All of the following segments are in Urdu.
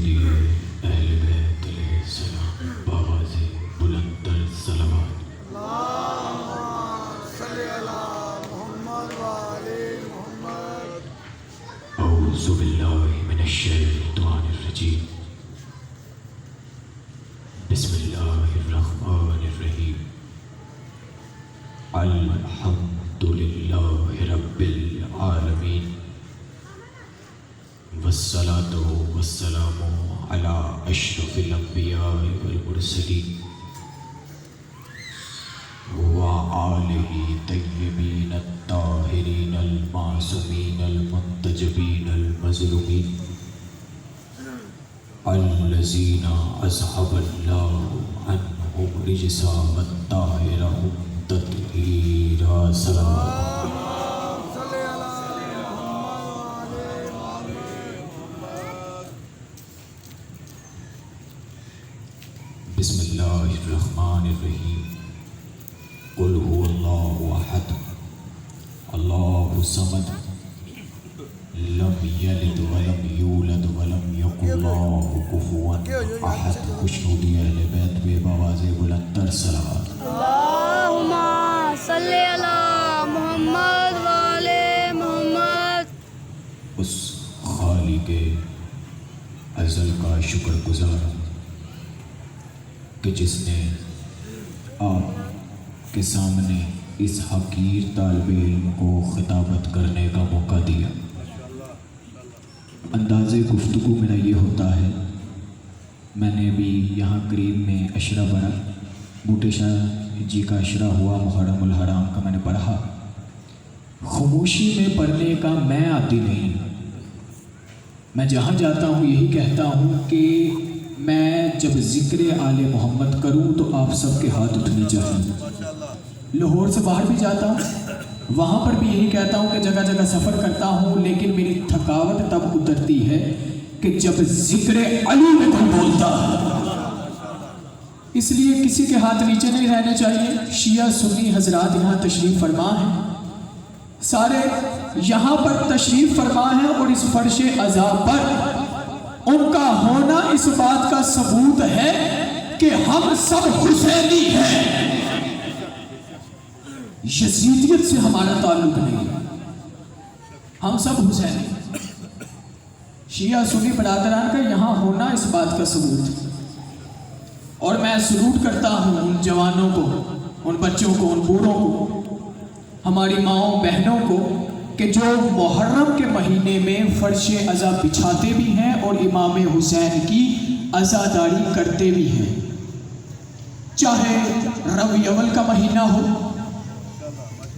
دیے اہل بیت علیہ السلام بآواز بلند تر صلوات۔ اللہم صلی علی محمد وعلی محمد۔ اعوذ باللہ من الشیطان الرجیم، بسم اللہ الرحمن الرحیم، الحمد للہ رب العالمین، والصلاة والسلام علی اشرف الانبیاء والمرسلین وآلہ طیبین الطاہرین المعصومین المنتجبین المظلومین الذین اذھب اللہ عنہم رجس وطہرہم تطہیرا۔ صلوات۔ صلی علی محمد وعلی محمد۔ بسم اللہ الرحمن الرحیم، قل هو اللہ احد اللہ الصمد لم یلد ولم یولد ولم یکن له کفوا احد۔ خوشنودی اہل بیت بے بآواز بلند تر صلوات۔ اللہم صلی علی محمد وعلی محمد۔ اس خالق ازل کا شکر گزار ہوں کہ جس نے آپ کے سامنے اس حقیر طالب علم کو خطابت کرنے کا موقع دیا۔ انداز گفتگو میرا یہ ہوتا ہے، میں نے بھی یہاں قریب میں عشرہ پڑھا، بوٹے شاہ جی کا عشرہ ہوا محرم الحرام کا، میں نے پڑھا۔ خاموشی میں پڑھنے کا میں عادی نہیں، میں جہاں جاتا ہوں یہی کہتا ہوں کہ میں جب ذکر آل محمد کروں تو آپ سب کے ہاتھ اٹھنے چاہیے۔ لاہور سے باہر بھی جاتا ہوں، وہاں پر بھی یہی کہتا ہوں کہ جگہ جگہ سفر کرتا ہوں، لیکن میری تھکاوٹ تب اترتی ہے کہ جب ذکر علی میں کوئی بولتا ہے۔ اس لیے کسی کے ہاتھ نیچے نہیں رہنے چاہیے۔ شیعہ سنی حضرات یہاں تشریف فرما ہیں، سارے یہاں پر تشریف فرما ہیں، اور اس فرش عزا پر ان کا ہونا اس بات کا ثبوت ہے کہ ہم سب حسینی ہیں، یزیدیت سے ہمارا تعلق نہیں، ہم سب حسینی۔ شیعہ سنی برادران کا یہاں ہونا اس بات کا ثبوت ہے، اور میں سلوٹ کرتا ہوں ان جوانوں کو، ان بچوں کو، ان بوڑھوں کو، ہماری ماؤں بہنوں کو کہ جو محرم کے مہینے میں فرش عزا بچھاتے بھی ہیں اور امام حسین کی عزاداری کرتے بھی ہیں، چاہے ربیع اول کا مہینہ ہو،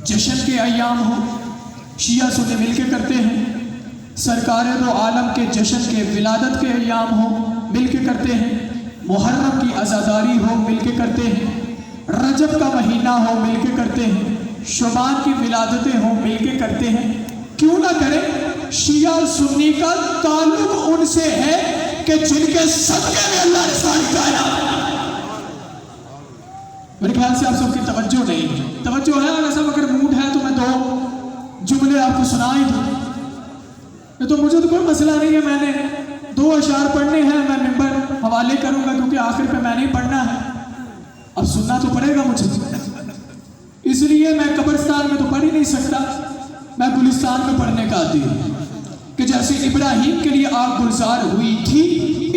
جشن کے ایام ہو، شیعہ سنی مل کے کرتے ہیں، سرکار دو عالم کے جشن کے ولادت کے ایام ہو مل کے کرتے ہیں، محرم کی عزاداری ہو مل کے کرتے ہیں، رجب کا مہینہ ہو مل کے کرتے ہیں، شعبان کی ولادتیں ہوں مل کے کرتے ہیں۔ کیوں نہ کریں؟ شیعہ سنی کا تعلق ان سے ہے کہ جن کے صدقے میں اللہ نے ساری کائنات۔ میرے خیال سے آپ سب کی توجہ نہیں، توجہ ہے، اور ایسا اگر موڈ ہے تو میں دو جملے آپ کو سنا ہی دوں۔ تو مجھے تو کوئی مسئلہ نہیں ہے، میں نے 2 اشعار پڑھنے ہیں، میں ممبر حوالے کروں گا کیونکہ آخر پہ میں نہیں پڑھنا ہے، اب سننا تو پڑے گا مجھے، اس لیے میں قبرستان میں تو پڑھ ہی نہیں سکتا، میں گلستان میں پڑھنے کا عادی ہوں کہ جیسے ابراہیم کے لیے آگ گلزار ہوئی تھی،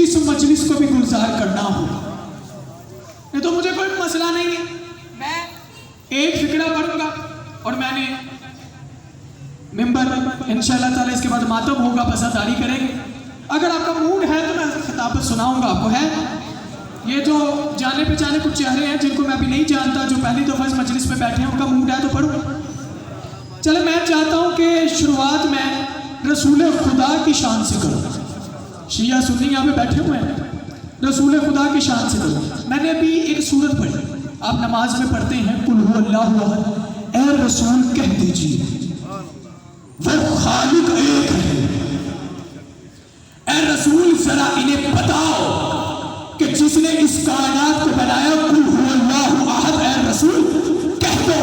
اس مجلس کو بھی گلزار کرنا ہو۔ یہ تو مجھے کوئی مسئلہ نہیں ہے، میں ایک فقرہ پڑھوں گا اور میں نے ممبر انشاءاللہ تعالی اس کے بعد ماتم ہوگا، بساداری کریں گے۔ اگر آپ کا موڈ ہے تو میں خطابت سناؤں گا آپ کو، ہے یہ جو جانے پہچانے کچھ چہرے ہیں جن کو میں ابھی نہیں جانتا، جو پہلی دفعہ اس مجلس میں بیٹھے ہیں، ان کا موڈ ہے تو پڑھوں۔ چلے میں چاہتا ہوں کہ شروعات میں رسول خدا کی شان سے کروں، شیعہ سنی یہاں پہ بیٹھے ہوئے ہیں، رسول خدا کی شان سے کروں۔ میں نے ابھی ایک سورت پڑھی، آپ نماز میں پڑھتے ہیں قل هو اللہ احد، اے رسول کہہ دیجیے وہ خالق ایک ہے۔ اے رسول ذرا انہیں بتاؤ کہ جس نے اس کائنات کو بنایا، قل هو اللہ احد، اے رسول کہہ دو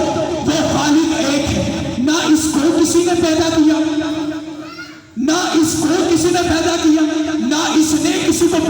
وہ خالق ایک ہے، نہ اس کو کسی نے پیدا کیا، نہ اس کو کسی نے پیدا کیا، نہ اس نے کسی کو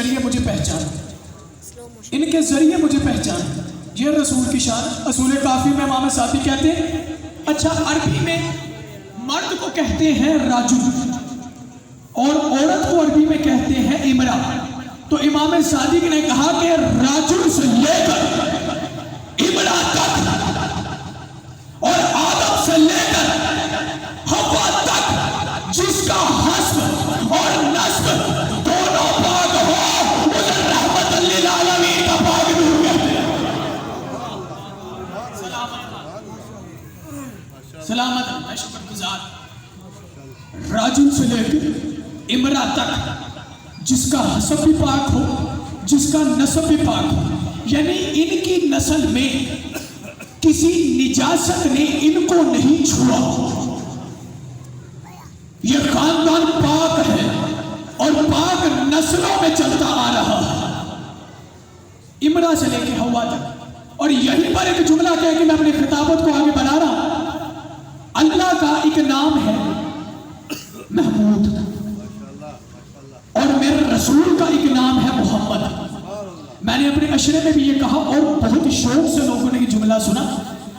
ذریعے مجھے پہچان، ان کے ذریعے مجھے پہچان. یہ رسول کی شان. اصول کافی میں امام سعدی کہتے ہیں. اچھا، عربی میں مرد کو کہتے ہیں راجل اور عورت کو عربی میں کہتے ہیں امرا. تو امام صادق نے کہا کہ راجل سے لے کر امرا تک اور آدم سے لے کر حوا تک جس کا حسب اور نسب دونوں پاک ہو اسے رحمت للعالمین کا پاک نور کہتے ہیں. سلامت. میں شکر گزار. راجل سے لے کر امرا تک جس کا حسب بھی پاک ہو، جس کا نسب بھی پاک ہو، یعنی ان کی نسل میں کسی نجاست نے ان کو نہیں چھوا. یہ خاندان پاک ہے اور پاک نسلوں میں چلتا آ رہا ہے، امرا سے لے کے حوا تک. اور یہیں پر ایک جملہ کہہ کہ میں اپنی خطابت کو آگے بڑھا رہا ہوں. اللہ کا ایک نام ہے محمود اور میرے رسول کا ایک نام ہے محمد. میں نے اپنے عشرے میں بھی یہ کہا اور بہت شوق سے لوگوں نے یہ جملہ سنا.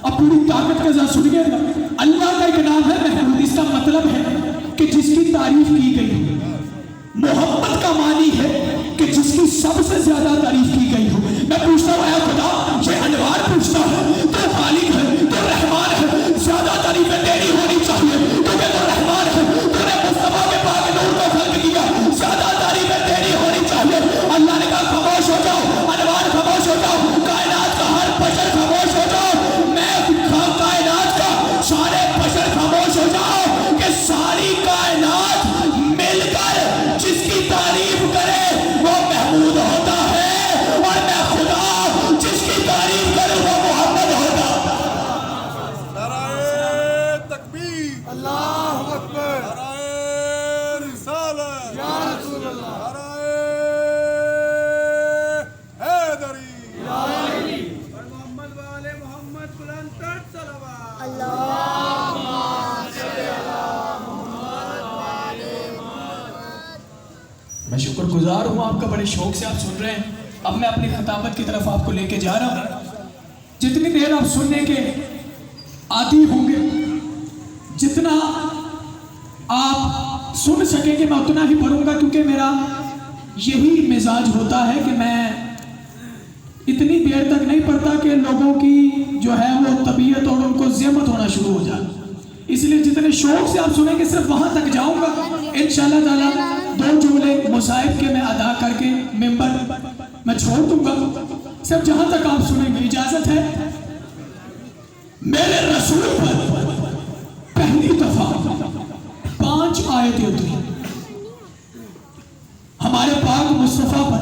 اب پوری طاقت کے ساتھ سنیے گا. اللہ کا ایک نام ہے محمود. اس کا مطلب ہے کہ جس کی تعریف کی گئی. محمد کا معنی ہے کہ جس کی سب سے زیادہ تعریف کی گئی ہو. میں پوچھتا ہوں اے خدا، یہ انوار پوچھتا ہے تو خالق ہے، تو رحمان ہے، زیادہ تعریفیں تیری ہونی چاہیے کیونکہ تو رحمان ہے. تو نے مصطفیٰ کے پاک نور کو خلق کیا، زیادہ تعریفیں تیری ہونی چاہیے. اللہ نے کہا خاموش ہو جاؤ، انوار خاموش ہو جاؤ، کائنات کا ہر بشر خاموش ہو جاؤ. میں کائنات کا سارے بشر خاموش ہو جاؤ کہ ساری کائنات مل کر جس کی تعریف کرے وہ محمود ہوتا ہے اور میں خدا جس کی تعریف کرے وہ محمد ہوتا. نعرہ تکبیر، اللہ اکبر، نعرہ رسالت، یا رسول اللہ، نعرہ حیدری، یا علی، محمد والے محمد بلند تر صلوات. اللہم میں شکر گزار ہوں آپ کا، بڑے شوق سے آپ سن رہے ہیں. اب میں اپنی خطابت کی طرف آپ کو لے کے جا رہا ہوں. جتنی دیر آپ سننے کے عادی ہوں گے، جتنا آپ سن سکیں گے میں اتنا ہی پڑھوں گا، کیونکہ میرا یہی مزاج ہوتا ہے کہ میں اتنی دیر تک نہیں پڑھتا کہ لوگوں کی جو ہے وہ طبیعت اور ان کو ذمت ہونا شروع ہو جائے. اس لیے جتنے شوق سے آپ سنیں گے صرف وہاں تک جاؤں گا. انشاءاللہ تعالیٰ 2 جملے مصائب کے میں ادا کر کے ممبر میں چھوڑ دوں گا. صرف جہاں تک آپ سنیں گے اجازت ہے. میرے رسول پر پہلی دفعہ 5 آیتیں اتری. ہمارے پاک مصطفیٰ پر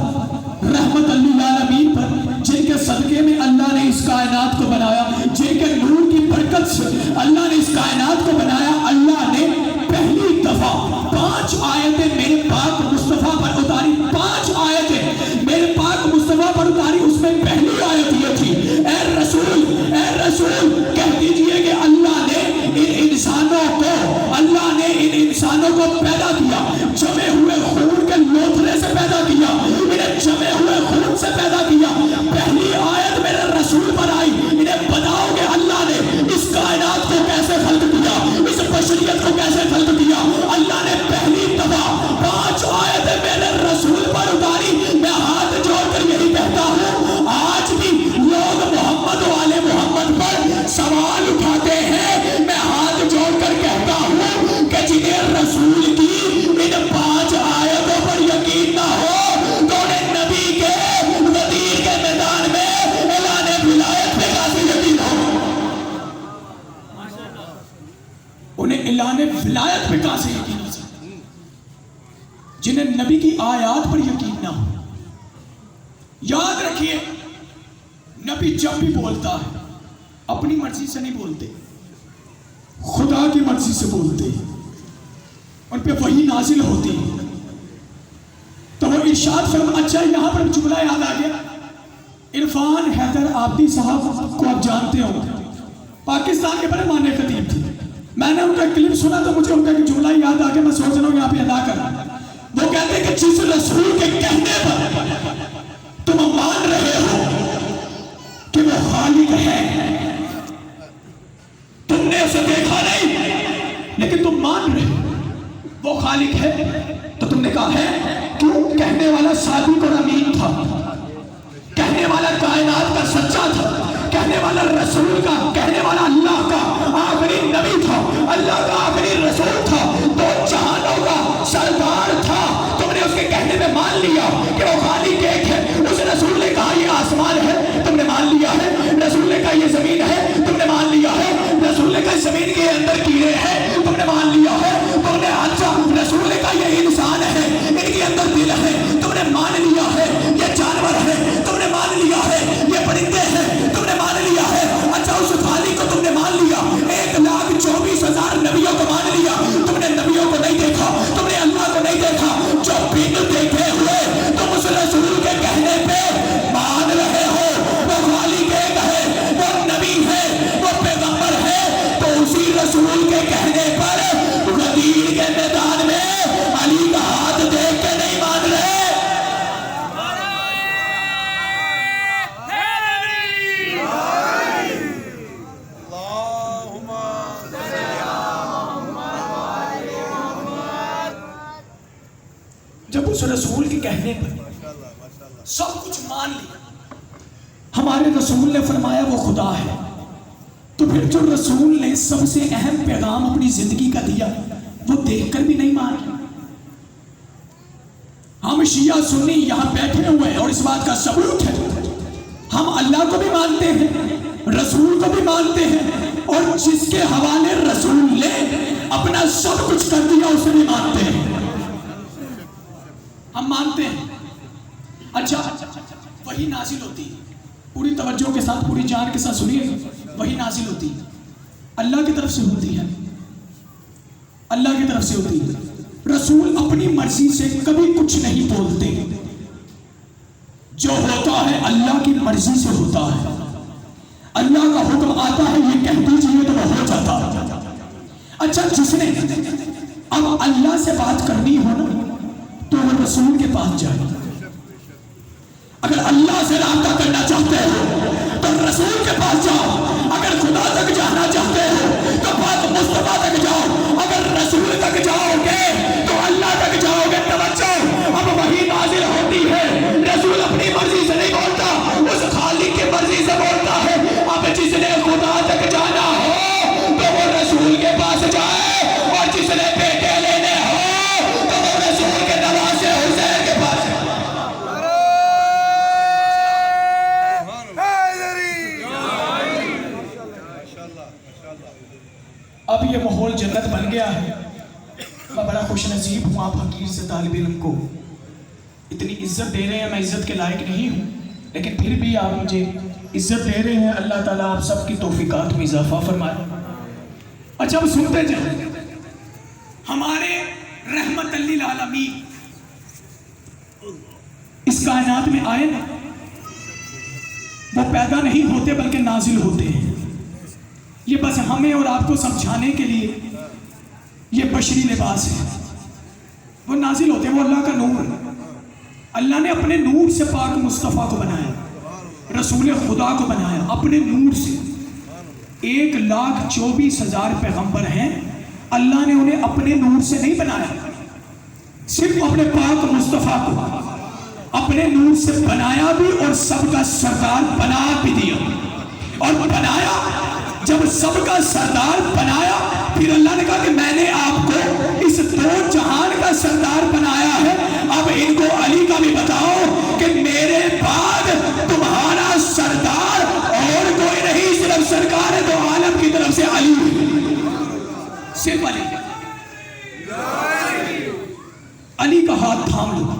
رحمت للعالمین پر، جن کے صدقے میں اللہ نے اس کائنات کو بنایا، جن کے نور کی برکت سے اللہ نے اس کائنات کو بنایا. اللہ نے پہلی دفعہ 5 آیتیں میرے پاک مصطفیٰ پر اتاری. 5 آیتیں میرے پاک مصطفیٰ پر اتاری. اس میں پہلی آیت یہ تھی، اے رسول کہہ دیجئے کہ اللہ نے ان انسانوں کو پیدا کیا، جمے ہوئے خون کے لوتھڑے سے پیدا کیا، انہیں جمے ہوئے خون سے پیدا کیا. پہلی آیت میرے رسول پر آئی. انہیں بتاؤ کہ اللہ نے اس کائنات کو کیسے خلق کیا، اس بشریت کو کیسے خلق کیا. اللہ نے پہلی دفعہ 5 آیتیں میرے رسول پر اتاری. میں ہاتھ جوڑ کر یہی کہتا ہوں، آج بھی لوگ محمد والے محمد پر سوال اٹھاتے ہیں. میں ہاتھ جوڑ کر کہتا ہوں کہ جنہیں رسول کی ان 5 آیتوں پر یقین نہ ہو تو انہیں نبی کے غدیر کے میدان میں اعلان ولایت پہ کیسے یقین ہو. انہیں اعلان ولایت پہ کیسے یقین ہو سکتا، جنہیں نبی کی آیات پر یقین نہ ہو. یاد رکھیے، نبی جب بھی بولتا ہے اپنی مرضی سے نہیں بولتے، خدا کی مرضی سے بولتے. ان پہ وحی نازل ہوتی تو وہ ارشاد فرما. اچھا، یہاں پر جملہ یاد آ گیا. عرفان حیدر آبدی صاحب کو آپ جانتے ہو، پاکستان کے بڑے معنی خطیب تھے. میں نے ان کا کلپ سنا تو مجھے ان کا جملہ یاد آ گیا. میں سوچ رہا ہوں یہاں پہ ادا کرنا. وہ کہتے کہ جس رسول کے کہنے پر تم مان رہے ہو کہ وہ خالق ہے، تم نے اسے دیکھا نہیں لیکن تم مان رہے ہو وہ خالق ہے، تو تم نے کہا ہے کیوں؟ کہنے والا صادق اور امین تھا، کہنے والا کائنات کا سچا تھا، کہنے والا رسول کا، کہنے والا اللہ کا آخری نبی تھا، اللہ کا آخری رسول تھا، دو جہانوں کا سردار تھا، تم نے اس کے کہنے میں مان لیا کہ وہ خالق ایک ہے۔ اس رسول نے کہا یہ آسمان ہے، تم نے مان لیا ہے، رسول نے کہا یہ زمین ہے، تم نے مان لیا ہے، رسول نے کہا زمین کے اندر کیڑے ہیں، تم نے مان لیا ہے، تم نے اچھا رسول نے کہا یہ انسان ہے، ان کے اندر دل ہے، تم نے مان لیا ہے، یہ جانور ہے، تم نے مان لیا ہے، یہ پرندے ہیں، تم نے مان لیا ہے، اچھا اس خالق کو تم نے مان لیا، 1,24,000 نبیوں کو مان لیا، تم نے نبیوں کو نہیں دیکھا، تم نے اللہ کو نہیں دیکھا، جو بن دیکھے ہوئے تم اس رسول کے کہنے پہ مان رہے ہو، وہ خالق ایک ہے، وہ نبی ہے، وہ پیغمبر ہے، تو اسی رسول کے کہنے پر غدیر کے میدان میں علی کا ہاتھ دیکھ کے نہیں مان رہے۔ جب اس رسول کے کہنے پر سب کچھ مان لیا، ہمارے رسول نے فرمایا وہ خدا ہے، تو پھر جو رسول نے سب سے اہم پیغام اپنی زندگی کا دیا وہ دیکھ کر بھی نہیں مان رہے۔ ہم شیعہ سنی یہاں بیٹھے ہوئے ہیں اور اس بات کا ثبوت ہے، ہم اللہ کو بھی مانتے ہیں، رسول کو بھی مانتے ہیں، اور جس کے حوالے رسول نے اپنا سب کچھ کر دیا اسے بھی مانتے ہیں، ہم مانتے ہیں۔ اچھا وہی نازل ہوتی ہے، پوری توجہ کے ساتھ پوری جان کے ساتھ سنیے، وہی نازل ہوتی ہے، اللہ کی طرف سے ہوتی ہے، اللہ کی طرف سے ہوتی ہے۔ رسول اپنی مرضی سے کبھی کچھ نہیں بولتے، جو ہوتا ہے اللہ کی مرضی سے ہوتا ہے، اللہ کا حکم آتا ہے یہ کہہ دیجیے تو وہ ہو جاتا ہے۔ اچھا جس نے اب اللہ سے بات کرنی ہو نا تو وہ رسول کے پاس جائے، اگر اللہ سے رابطہ کرنا چاہتے ہو تو رسول کے پاس جاؤ، اگر خدا تک جانا چاہتے ہو تو پاک مصطفیٰ تک جاؤ، اگر رسول تک جاؤ گے تو اللہ تک جاؤ گے۔ توجہ، اب وہی نازل ہوتی ہے، رسول اپنی مرضی سے نہیں بولتا، اس خالق کی مرضی سے بولتا ہے۔ اب جس نے خدا تک جانا ہو تو وہ رسول کے پاس جائے، اور جس نے بیٹے لینے ہو تو وہ رسول کے نواسے حسین کے پاس جائے۔ اب یہ ماحول جنت بن گیا ہے، میں بڑا خوش نصیب ہوں، آپ حقیر سے طالب علم کو اتنی عزت دے رہے ہیں، میں عزت کے لائق نہیں ہوں لیکن پھر بھی آپ مجھے عزت دے رہے ہیں، اللہ تعالیٰ آپ سب کی توفیقات میں اضافہ فرمائے۔ اچھا اب سنتے جائیں، ہمارے رحمت للعالمین اس کائنات میں آئے نا، وہ پیدا نہیں ہوتے بلکہ نازل ہوتے ہیں، یہ بس ہمیں اور آپ کو سمجھانے کے لیے یہ بشری لباس ہے، وہ نازل ہوتے ہیں، وہ اللہ کا نور ہے، اللہ نے اپنے نور سے پاک مصطفیٰ کو بنایا، رسول خدا کو بنایا اپنے نور سے۔ 1,24,000 پیغمبر ہیں، اللہ نے انہیں اپنے نور سے نہیں بنایا، صرف اپنے پاک مصطفیٰ کو اپنے نور سے بنایا بھی اور سب کا سردار بنا بھی دیا، اور بنایا جب سب کا سردار بنایا پھر اللہ نے کہا کہ میں نے آپ کو اس 2 جہان کا سردار بنایا ہے، اب ان کو علی کا بھی بتاؤ کہ میرے بعد تمہارا سردار اور کوئی نہیں، صرف سرکار ہے تو عالم کی طرف سے علی، صرف علی۔ علی کا ہاتھ تھام لو،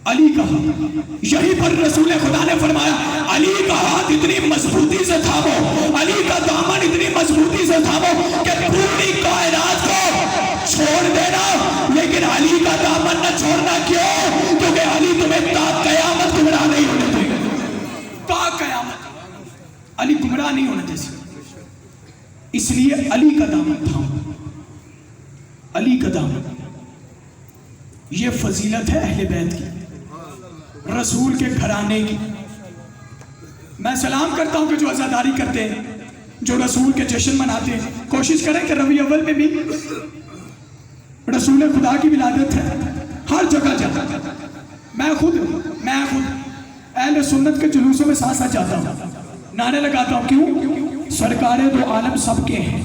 علی کا ہاتھ، یہی پر رسول خدا نے فرمایا علی کا ہاتھ اتنی مضبوطی سے تھامو، علی کا دامن اتنی مضبوطی سے تھامو کہ پوری کائنات کو چھوڑ دینا لیکن علی کا دامن نہ چھوڑنا۔ کیوں؟ کیونکہ علی تمہیں تا قیامت گمراہ نہیں ہونے دے گا، تا قیامت علی گمراہ نہیں ہونے دے سکتا، اس لیے علی کا دامن تھامو، علی کا دامن۔ یہ فضیلت ہے اہل بیت کی، رسول کے گھرانے کی۔ میں سلام کرتا ہوں کہ جو عزاداری کرتے ہیں، جو رسول کے جشن مناتے ہیں، کوشش کریں کہ ربیع اول میں بھی رسول خدا کی ولادت ہے، ہر جگہ جاتا۔ میں خود اہل سنت کے جلوسوں میں ساتھ ساتھ جاتا ہوں، نعرے لگاتا ہوں۔ کیوں؟ سرکار دو عالم سب کے ہیں،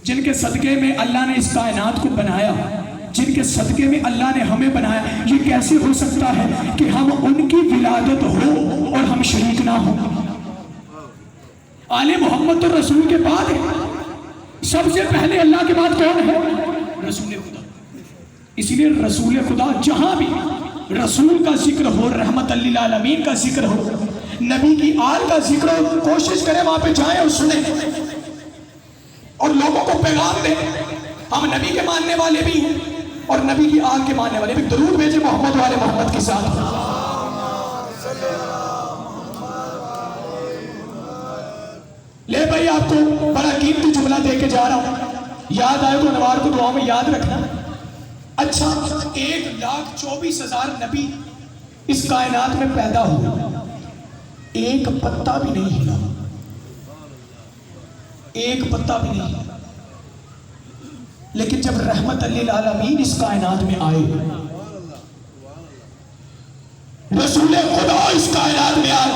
جن کے صدقے میں اللہ نے اس کائنات کو بنایا، جن کے صدقے میں اللہ نے ہمیں بنایا۔ یہ کیسے ہو سکتا ہے کہ ہم ان کی ولادت ہو اور ہم شریک نہ ہوں؟ آل محمد تو رسول کے بعد ہے، سب سے پہلے اللہ کے بعد کون ہے؟ رسول خدا۔ اسی لیے رسول خدا جہاں بھی رسول کا ذکر ہو، رحمت للعالمین کا ذکر ہو، نبی کی آل کا ذکر ہو، کوشش کریں وہاں پہ جائیں اور سنیں اور لوگوں کو پیغام دیں۔ ہم نبی کے ماننے والے بھی ہیں اور نبی کی آل کے ماننے والے بھی۔ درود بھیجیں محمد والے محمد کے ساتھ۔ لے بھائی، آپ کو بڑا قیمتی جملہ دے کے جا رہا ہوں، یاد آئے تو انوار کو دعا میں یاد رکھنا۔ اچھا، 1,24,000 نبی اس کائنات میں پیدا ہوئے، ایک پتا بھی نہیں ہلا، ایک پتا بھی نہیں ہلا۔ لیکن جب رحمت للعالمین اس کائنات میں آئے، رسول خدا اس کائنات میں آئے،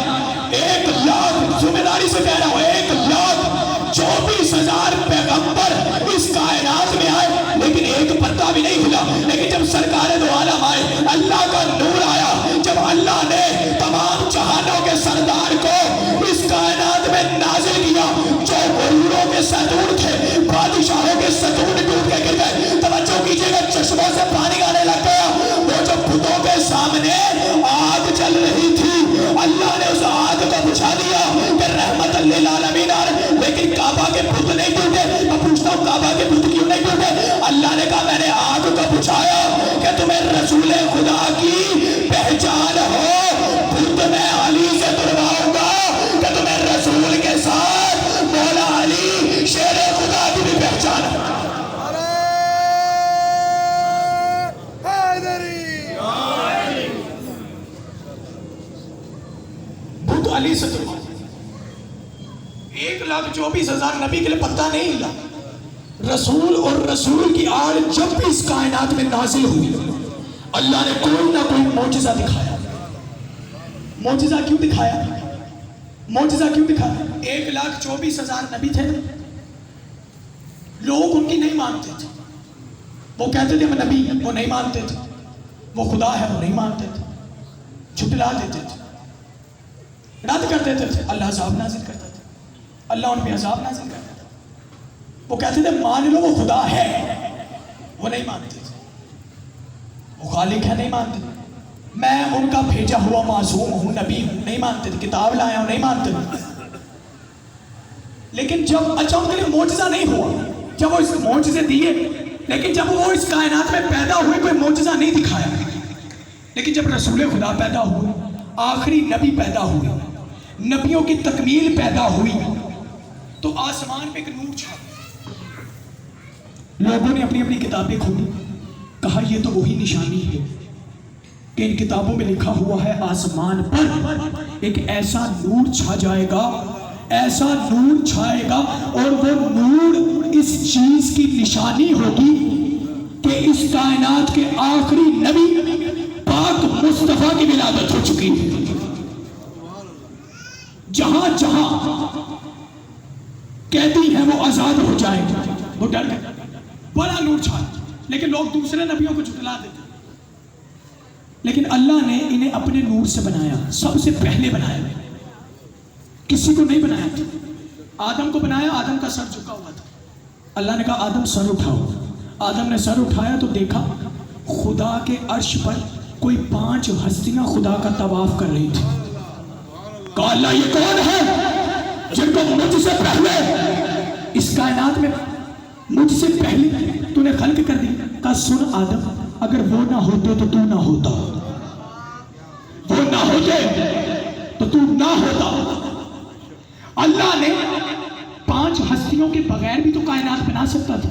1,00,000 ذمہ داری سے کہہ رہا ہوں، 1,24,000 پیغمبر اس کائنات میں آئے، لیکن ایک پتا بھی نہیں ہلا۔ لیکن جب سرکار دو عالم آئے، اللہ کا نور آیا، جب اللہ نے تمام جہانوں کے سردار کو اس کائنات میں نازل کیا، جو غروروں کے ستون تھے، بادشاہوں کے ستون ٹوٹ کے گر گئے۔ توجہ کیجئے گا، چشموں سے پانی آنے لگ گیا۔ وہ جو بتوں کے سامنے آگ چل رہی تھی، اللہ نے اس آگ کو بجھا دیا کہ رحمت للعالمین آ رہے۔ لیکن کعبہ کے بت نہیں ٹوٹے۔ میں پوچھتا ہوں کعبہ کے بت کیوں نہیں ٹوٹے؟ اللہ نے کہا میں نے آگ کو بجھایا کہ تمہیں رسول خدا کی پہچان ہو۔ بت میں علی سے تلواؤں گا کہ تمہیں رسول کے ساتھ مولا علی شیر خدا کی بھی پہچان ہو۔ بت علی سے تلواؤں، 1,24,000 نبی کے لیے پتہ نہیں ہلا۔ رسول اور رسول کی آڑ جب بھی اس کائنات میں نازل ہوئی، اللہ نے کوئی نہ کوئی معجزہ دکھایا۔ معجزہ کیوں دکھایا؟ معجزہ کیوں دکھایا؟ 1,24,000 نبی تھے، لوگ ان کی نہیں مانتے تھے۔ وہ کہتے تھے میں نبی، وہ نہیں مانتے تھے۔ وہ خدا ہے، وہ نہیں مانتے تھے، جھٹلا دیتے تھے، رد کر دیتے تھے۔ اللہ عذاب نازل کرتا تھا، اللہ ان پہ عذاب نازل کرتا تھا۔ وہ کہتے تھے مان لو وہ خدا ہے، وہ نہیں مانتے تھے۔ وہ خالق ہے، نہیں مانتے۔ میں ان کا بھیجا ہوا معصوم ہوں، نبی ہوں، نہیں مانتے تھے۔ کتاب لایا ہوں، نہیں مانتے تھے۔ لیکن جب اچھا ان کے لیے معجزہ نہیں ہوا، جب وہ اس معجزے دیے، لیکن جب وہ اس کائنات میں پیدا ہوئے کوئی معجزہ نہیں دکھایا۔ لیکن جب رسول خدا پیدا ہوئے، آخری نبی پیدا ہوئے، نبیوں کی تکمیل پیدا ہوئی، تو آسمان پہ ایک نور چھا گیا۔ لوگوں نے اپنی اپنی کتابیں کھولی، کہا یہ تو وہی نشانی ہے کہ ان کتابوں میں لکھا ہوا ہے آسمان پر ایک ایسا نور چھا جائے گا، ایسا نور چھائے گا، اور وہ نور اس چیز کی نشانی ہوگی کہ اس کائنات کے آخری نبی پاک مصطفیٰ کی ولادت ہو چکی ہے۔ جہاں جہاں قیدی ہیں وہ آزاد ہو جائیں گے۔ وہ ڈر گئے، بڑا نور چھایا، لیکن لوگ دوسرے نبیوں کو جھٹلا دیتے۔ لیکن اللہ نے انہیں اپنے نور سے بنایا، سب سے پہلے بنایا، کسی کو نہیں بنایا تھا۔ آدم کو بنایا، آدم کا سر جھکا ہوا تھا۔ اللہ نے کہا آدم سر اٹھاؤ۔ آدم نے سر اٹھایا تو دیکھا خدا کے عرش پر کوئی 5 ہستیاں خدا کا طواف کر رہی تھی۔ کہا اللہ یہ کون ہے جن کو مجھ سے پہلے اس کائنات میں مجھ سے پہلے تو نے خلق کر دی؟ کہا سن آدم، اگر وہ نہ ہوتے تو تو نہ ہوتا، وہ نہ ہوتے تو تو نہ ہوتا۔ اللہ نے 5 ہستیوں کے بغیر بھی تو کائنات بنا سکتا تھا،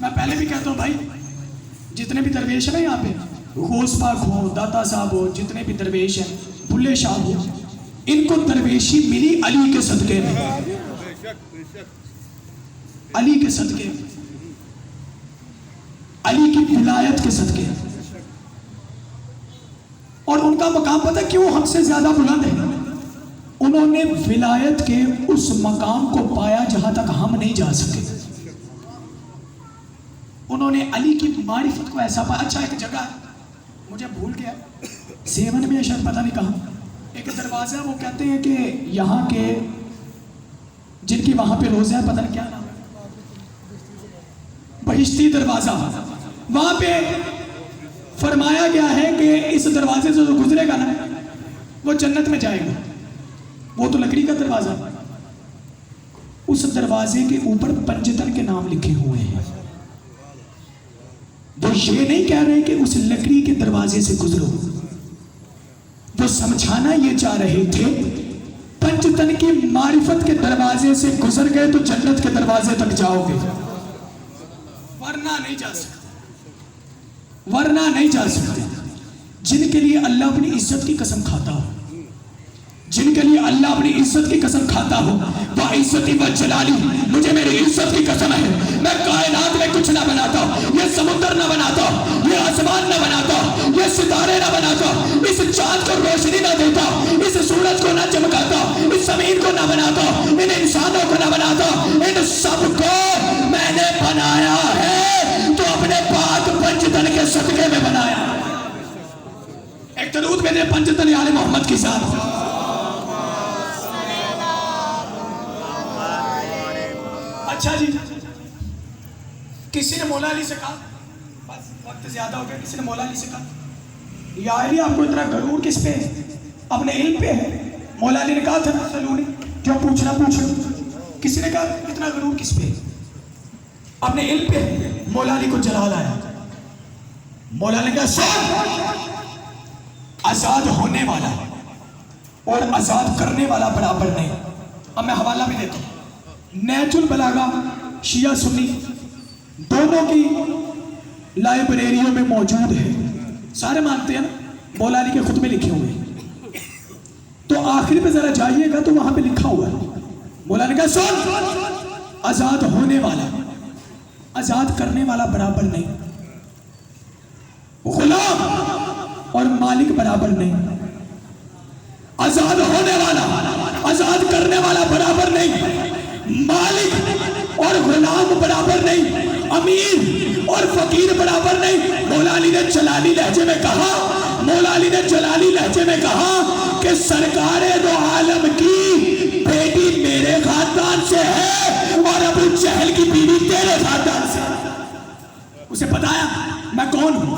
میں پہلے بھی کہتا ہوں بھائی، جتنے بھی درویش ہیں نا یہاں پہ، غوث پاک ہو، داتا صاحب ہو، جتنے بھی درویش ہیں، بھلے شاہ ہو، ان کو درویشی ملی علی کے صدقے میں، علی کے صدقے میں، علی کی ولایت کے صدقے میں. اور ان کا مقام پتہ کیوں ہم سے زیادہ بلند ہے؟ انہوں نے ولایت کے اس مقام کو پایا جہاں تک ہم نہیں جا سکے. انہوں نے علی کی معرفت کو ایسا پایا. اچھا ایک جگہ مجھے بھول گیا، سیون میں شاید پتہ نہیں کہاں، ایک دروازہ وہ کہتے ہیں کہ یہاں کے جن کی وہاں پہ روزہ ہے، پتہ نہیں کیا نام ہے، بہشتی دروازہ، وہاں پہ فرمایا گیا ہے کہ اس دروازے سے جو گزرے گا نا وہ جنت میں جائے گا. وہ تو لکڑی کا دروازہ، اس دروازے کے اوپر پنجتن کے نام لکھے ہوئے ہیں. وہ یہ نہیں کہہ رہے کہ اس لکڑی کے دروازے سے گزرو، وہ سمجھانا یہ چاہ رہے تھے پنجتن کی معرفت کے دروازے سے گزر گئے تو جنت کے دروازے تک جاؤ گے، ورنہ نہیں جا سکتے، ورنہ نہیں جا سکتے. جن کے لیے اللہ اپنی عزت کی قسم کھاتا ہو، جن کے لیے اللہ اپنی عزت کی قسم کھاتا ہو، وہ عزتی و جلالی، مجھے میری عزت کی قسم ہے، میں کائنات میں کچھ نہ بناتا، یہ سمندر نہ بناتا، یہ آسمان نہ بناتا، یہ ستارے نہ بناتا، اس چاند کو روشنی نہ دیتا، اس سورج کو نہ چمکاتا، اس زمین کو نہ بناتا، ان انسانوں کو نہ بناتا، ان سب کو میں نے بنایا ہے تو اپنے پاک پنجتن کے صدقے میں بنایا. ایک درود میں نے پنجتن آل محمد کی ذات. اچھا جی، کسی نے مولا علی سے کہا، بس وقت زیادہ ہو گیا، کسی نے مولا علی سے کہا یا علی آپ کو اتنا غرور کس پہ ہے؟ اپنے علم پہ ہے. مولا علی نے کہا تھا سلونی جو پوچھنا پوچھو. کسی نے کہا اتنا غرور کس پہ ہے؟ اپنے علم پہ ہے. مولا علی کو جلال آیا. مولا علی نے کہا سن، آزاد ہونے والا اور آزاد کرنے والا برابر نہیں. اب میں حوالہ بھی دیتا ہوں، نیج البلاغہ شیعہ سنی دونوں کی لائبریریوں میں موجود ہے، سارے مانتے ہیں نا، مولا علی کے خطبے لکھے ہوئے ہیں. تو آخر پہ ذرا جائیے گا تو وہاں پہ لکھا ہوا ہے، مولا نے کہا سن، آزاد ہونے والا آزاد کرنے والا برابر نہیں، غلام اور مالک برابر نہیں، آزاد ہونے والا آزاد کرنے والا برابر نہیں، مالک اور غلام برابر نہیں، امیر اور فقیر برابر نہیں. مولا علی نے جلالی لہجے میں کہا، مولا علی نے جلالی لہجے میں کہا کہ سرکار دو عالم کی بیٹی میرے خاندان سے ہے اور ابو جہل کی بیوی تیرے خاندان سے. اسے بتایا میں کون ہوں.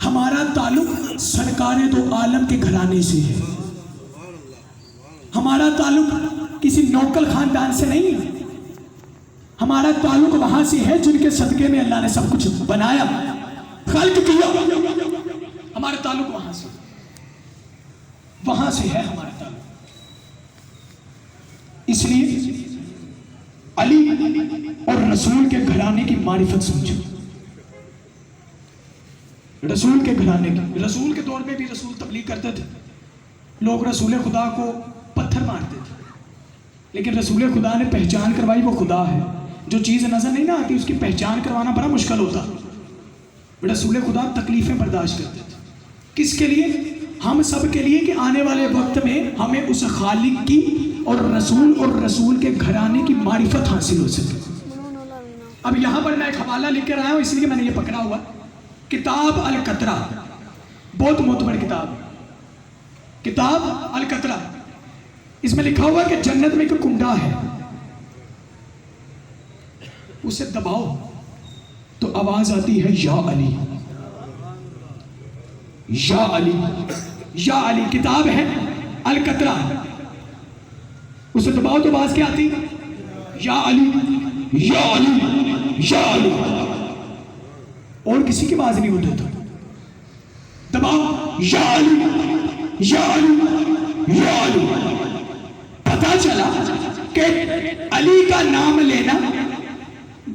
ہمارا تعلق سرکار دو عالم کے گھرانے سے ہے، ہمارا تعلق کسی نوکل خاندان سے نہیں ہے، ہمارا تعلق وہاں سے ہے جن کے صدقے میں اللہ نے سب کچھ بنایا، خلق کیا. ہمارا تعلق وہاں سے ہے ہمارا تعلق. اس لیے علی اور رسول کے گھرانے کی معرفت سمجھو. رسول کے گھرانے کی، رسول کے دور میں بھی رسول تبلیغ کرتے تھے، لوگ رسول خدا کو پتھر مارتے تھے، لیکن رسول خدا نے پہچان کروائی وہ خدا ہے. جو چیز نظر نہیں نہ آتی اس کی پہچان کروانا بڑا مشکل ہوتا. رسول خدا تکلیفیں برداشت کرتے تھے، کس کے لیے؟ ہم سب کے لیے، کہ آنے والے وقت میں ہمیں اس خالق کی اور رسول کے گھرانے کی معرفت حاصل ہو سکے. اب یہاں پر میں ایک حوالہ لکھ کر آیا ہوں، اس لیے میں نے یہ پکڑا ہوا، کتاب القطرہ، بہت معتبر کتاب، کتاب القطرہ. اس میں لکھا ہوا کہ جنت میں ایک کنڈا ہے، اسے دباؤ تو آواز آتی ہے یا علی یا علی یا علی. کتاب ہے القطرہ، اسے دباؤ تو آواز کیا آتی؟ یا علی یا علی یا علی. اور کسی کی آواز نہیں ہوتی. دباؤ یا علی یا علی یا علی. پتا چلا کہ علی کا نام لینا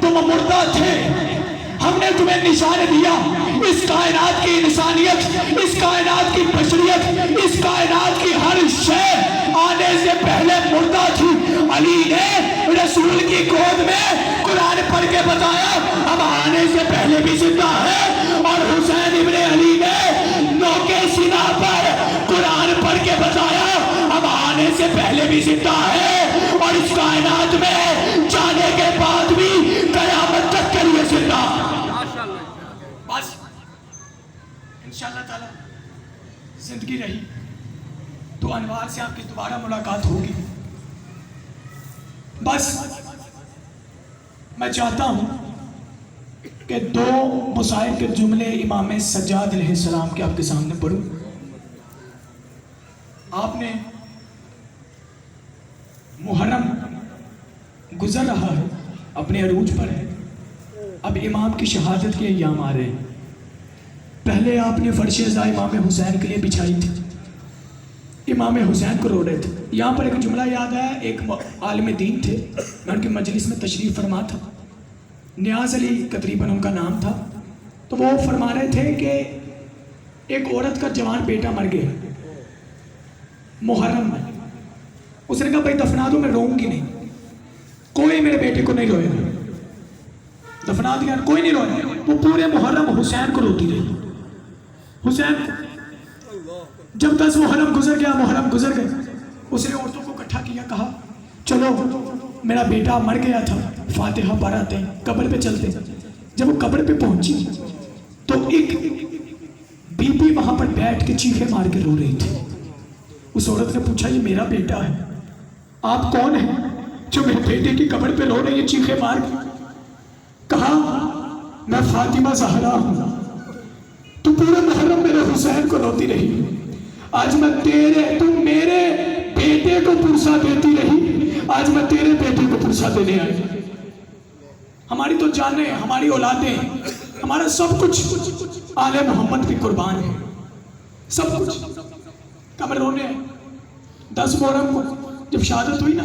تم مردہ تھے، ہم نے تمہیں نشان دیا۔ اس کائنات کی انسانیت، اس کائنات کی بشریت، اس کائنات کی ہر شے آنے سے پہلے مردہ تھی۔ علی نے رسول کی گود میں قرآن پڑھ کے بتایا اب آنے سے پہلے بھی زندہ ہے، اور حسین ابن علی نے نوکے سینہ پر قرآن پڑھ کے بتایا اب آنے سے پہلے بھی زندہ ہے، اور اس کائنات میں جانے کے بعد بھی قیامت تک کے لیے زندہ۔ بس انشاءاللہ تعالی زندگی رہی تو انوار سے آپ کی دوبارہ ملاقات ہوگی۔ بس میں چاہتا ہوں کہ 2 مسائل کے جملے امام سجاد علیہ السلام کے آپ کے سامنے پڑھوں۔ آپ نے محرم گزر رہا ہے، اپنے عروج پر ہے، اب امام کی شہادت کے ایام آ رہے ہیں۔ پہلے آپ نے فرش ازا امام حسین کے لیے بچھائی تھی، امام حسین کو رو رہے تھے۔ یہاں پر ایک جملہ یاد آیا، ایک عالم دین تھے، میں ان کی مجلس میں تشریف فرما تھا، نیاز علی تقریباً ان کا نام تھا، تو وہ فرما رہے تھے کہ ایک عورت کا جوان بیٹا مر گیا محرم میں۔ اس نے کہا بھائی دفنا دو، میں روؤں گی نہیں، کوئی میرے بیٹے کو نہیں روئے گا، دفنا دیا کوئی نہیں روئے۔ وہ پورے محرم حسین کو روتی رہی، حسین جب 10 محرم گزر گیا، محرم گزر گئے، اس نے عورتوں کو اکٹھا کیا، کہا چلو میرا بیٹا مر گیا تھا، فاتحہ پڑھاتے ہیں، قبر پہ چلتے۔ جب وہ قبر پہ پہنچی تو ایک بی بی وہاں پر بیٹھ کے چیخیں مار کے رو رہی تھی۔ اس عورت نے پوچھا یہ میرا بیٹا ہے، آپ کون ہیں جو میرے بیٹے کی قبر پہ رو رہے ہیں چیخیں مار کے؟ کہا میں فاطمہ زہرا ہوں، تو پورے محرم میرے حسین کو روتی رہی، آج میں تو میرے بیٹے کو پرسہ دیتی رہی، آج میں تیرے بیٹے کو پرسہ دینے آئی۔ ہماری تو جانیں، ہماری اولادیں، ہمارا سب کچھ آل محمد کی قربان ہے، سب کچھ۔ قبر رونے 10 محرم کو جب شہادت ہوئی نا،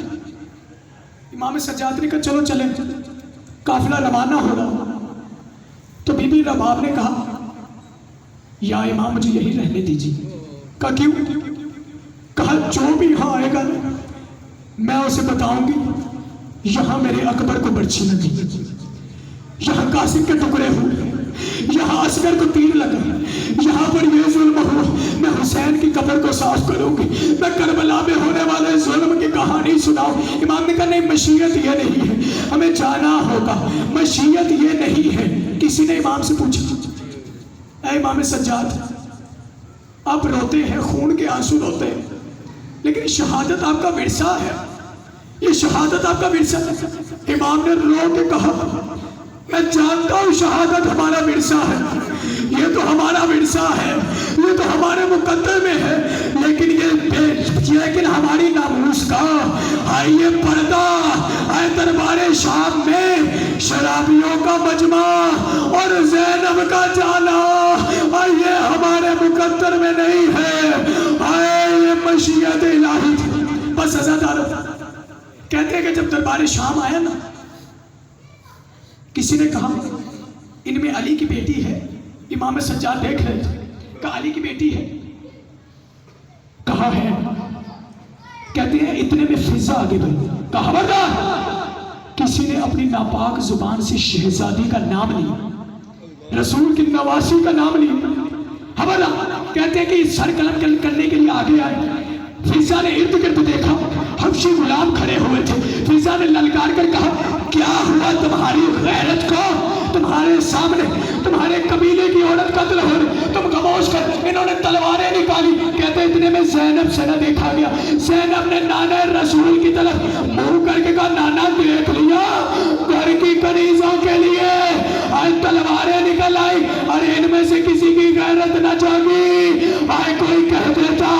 امام سجاد نے کہا چلو چلیں، قافلہ روانہ ہو رہا، تو بی بی رباب نے کہا یا امام مجھے یہی رہنے دیجیے۔ کہا کیوں؟ کہا جو بھی یہاں آئے گا میں اسے بتاؤں گی یہاں میرے اکبر کو برچھی لگی، یہاں قاسم کے ٹکڑے ہوئے، یہاں اصغر کو تیر لگا، یہاں پر یہ ظلم ہوا، میں حسین کی قبر کو صاف کروں گی، میں کربلا میں ہونے والے ظلم کی کہانی سناؤں۔ امام نے کہا نہیں، مشیت یہ نہیں ہے، ہمیں جانا ہوگا، مشیت یہ نہیں ہے۔ کسی نے امام سے پوچھا اے امام سجاد آپ روتے ہیں، خون کے آنسو روتے ہیں، لیکن شہادت آپ کا ورثہ ہے، یہ شہادت آپ کا ورثہ ہے۔ امام نے رو کے کہا میں جانتا ہوں شہادت ہمارا ورثہ ہے، یہ تو ہمارا ورثہ ہے، یہ تو ہمارے مقدر میں ہے، لیکن ہماری ناموس کا آئے یہ پردہ، آئے دربار شام میں شرابیوں کا مجمع اور زینب کا جانا، آئے یہ ہمارے مقدر میں نہیں ہے، آئے یہ مشیت الہی تھی۔ بس عزادار کہتے ہیں کہ جب دربار شام آیا نا، کسی نے کہا ان میں علی کی بیٹی ہے، امام سجاد دیکھ رہے تھے، کہا علی کی بیٹی ہے؟ کہا ہے۔ کہتے ہیں اتنے میں فضا آگے بڑھی، کہا خبردار، کسی نے اپنی ناپاک زبان سے شہزادی کا نام لیا، رسول کی نواسی کا نام لیا، خبردار۔ کہتے ہیں کہ سر قلم کرنے کے لیے آگے آئے، فضا نے ارد گرد دیکھا، حبشی غلام کھڑے ہوئے تھے، فضا نے للکار کر کہا کیا ہوا تمہاری غیرت کو، تمہارے سامنے تمہارے قبیلے کی عورت قتل ہو رہی، تم خاموش کر۔ انہوں نے تلواریں نکالی، کہتے اتنے میں زینب سے نہ دیکھا گیا، زینب نے نانا رسول کی طرف منہ کر کے کہا نانا دیکھ لیا گھر کی کنیزوں کے لیے، آج تلواریں نکل آئی، اور ان میں سے کسی کی غیرت نہ جاگی، آئے کوئی کہہ دیتا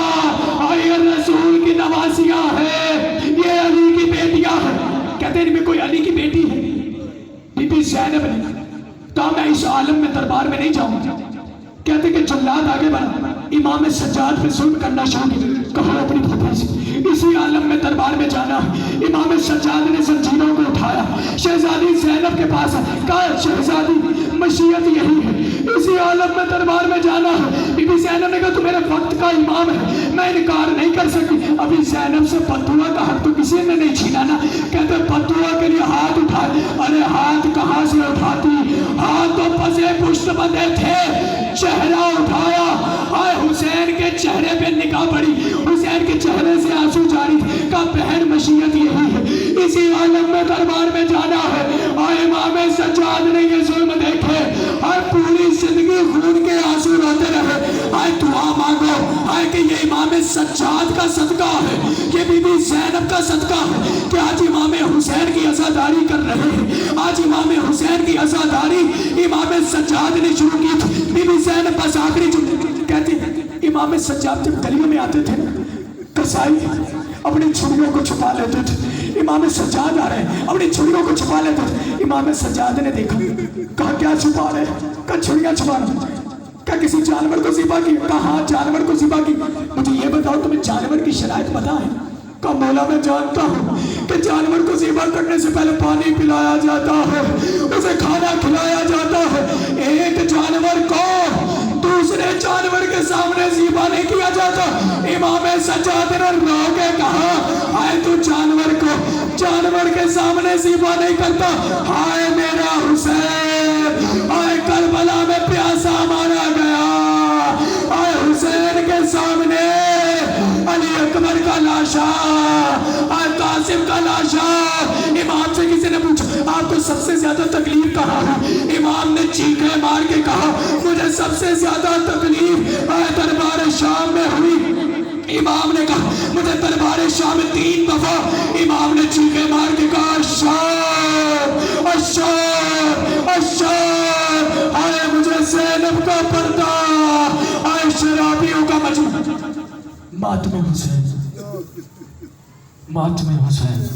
آئے رسول کی نواسیاں ہیں، یہ علی کی بیٹیاں ہیں۔ کہتے ہیں ان میں کوئی علی کی بیٹی ہے؟ بی بی زینب نے کہا میں اس عالم میں دربار میں نہیں جاؤں گا۔ کہتے کہ جلاد آگے بڑھا، امام سجاد پہ ظلم کرنا شروع، کہا اپنی پھوپھی سے اسی عالم میں دربار میں جانا۔ امام سجاد نے زنجیروں کو اٹھا اٹھایا, شہزادی زینب کے پاس کہا شہزادی مشیت یہی ہے, اسی عالم میں دربار میں جانا ہے. بی بی زینب نے کہا تو میرے وقت کا امام ہے, میں انکار نہیں کر سکتی. ابھی زینب سے بددعا کا حق تو کسی نے نہیں چھینا نا. کہتے بددعا کے لیے ہاتھ اٹھائے. ارے ہاتھ کہاں سے اٹھاتی, ہاتھ تو پسے پشت بندے تھے. چہرہ اٹھایا, آئے حسین کے چہرے پہ نگاہ پڑی, حسین کے چہرے سے آنسو جاری. کہا بہن مشیت یہی ہے, اسی عالم میں دربار میں جانا ہے. آئے امام سجاد نے یہ ظلم دیکھے, آئے پوری زندگی خون کے آنسو روتے رہے. آئے دعا مانگو, آئے کہ یہ امام سجاد کا صدقہ ہے, یہ بی بی زینب کا صدقہ ہے کہ آج امام حسین کی عزاداری کر رہے ہیں. آج امام حسین کی عزاداری امام سجاد نے شروع کی تھی. بی بی زینب بس آخری جملے کہتی ہے, امام سجاد جب گلیوں میں آتے تھے قصائی اپنی چھڑیوں کو چھپا لیتے تھے. امام سجاد آ رہے ہیں, اپنی چھڑیوں کو چھپا لیتے تھے. امام سجاد نے دیکھا, کہا کیا چھپا رہے, کہا چھڑیاں چھپا رہے. کہا کسی جانور کو ذبح کی, کہا ہاں جانور کو ذبح کی. مجھے یہ بتاؤ تمہیں جانور کی شرائط پتہ ہے؟ کہا مولا میں جانتا ہوں کہ جانور کو ذبح کرنے سے پہلے پانی پلایا جاتا ہے, اسے کھانا کھلایا جاتا ہے. ایک جانور کو دوسرے جانور کے سامنے ذبح نہیں کیا جاتا. امام سجاد نے رو کے کہا آئے تو جانور کے سامنے ذبح نہیں کرتا. آئے میرا حسین, آئے کربلا میں پیاسا مارا گیا. آئے حسین کے سامنے علی اکبر کا لاشا, آئے قاسم کا لاشا. امام سے کسی نے پوچھا آپ کو سب سے زیادہ تکلیف کہاں ہے؟ امام نے چیخیں مار کے کہا مجھے سب سے زیادہ تکلیف دربار شام میں ہوئی. امام نے کہا مجھے دربار شام میں 3 دفعہ. امام نے چیخیں مار کے کہا اشار اشار اشار. آئے مجھے زینب کا پردہ, آئے شرابیوں کا مجمع. ماتم حسین, ماتم حسین.